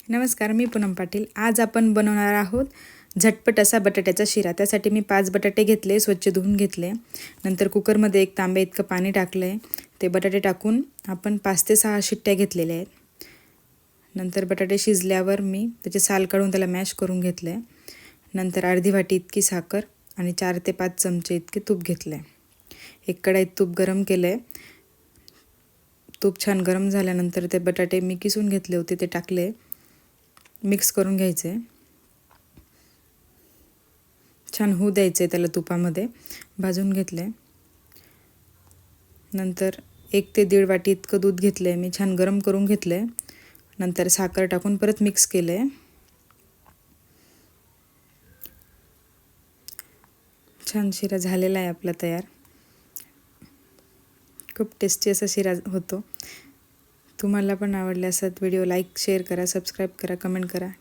नमस्कार, मी पूनम पाटील। आज आपण बनवणार आहोत झटपट असा बटाट्याचा शिरा। त्यासाठी मी 5 बटाटे घेतले, स्वच्छ धुवून घेतले। नंतर कुकरमध्ये 1 तांबे इतकं पाणी टाकले। ते बटाटे टाकून आपण 5 ते 6 शिट्ट्या घेतलेल्या आहेत। नंतर बटाटे शिजल्यावर मी त्याचे साल काढून त्याला मॅश करून घेतले। नंतर अर्धी वाटी इतकी साखर आणि 4 ते 5 चमचे इतके तूप घेतले। एक कढईत तूप गरम केले। तूप छान गरम झाल्यानंतर ते बटाटे मी किसून घेतले होते ते टाकले। मिक्स करून घ्यायचे, छान होऊ द्यायचे त्याला तुपामध्ये भाजून घेतले। नंतर 1 ते 1.5 वाटी इतकं दूध घेतले मी, छान गरम करून घेतले। नंतर साखर टाकून परत मिक्स केले। छान शिरा झालेला आहे आपला तयार। खूप टेस्टी असा शिरा होतो। तुम्हाला पण आवडल्यास व्हिडिओ लाईक शेअर करा, सबस्क्राईब करा, कमेंट करा।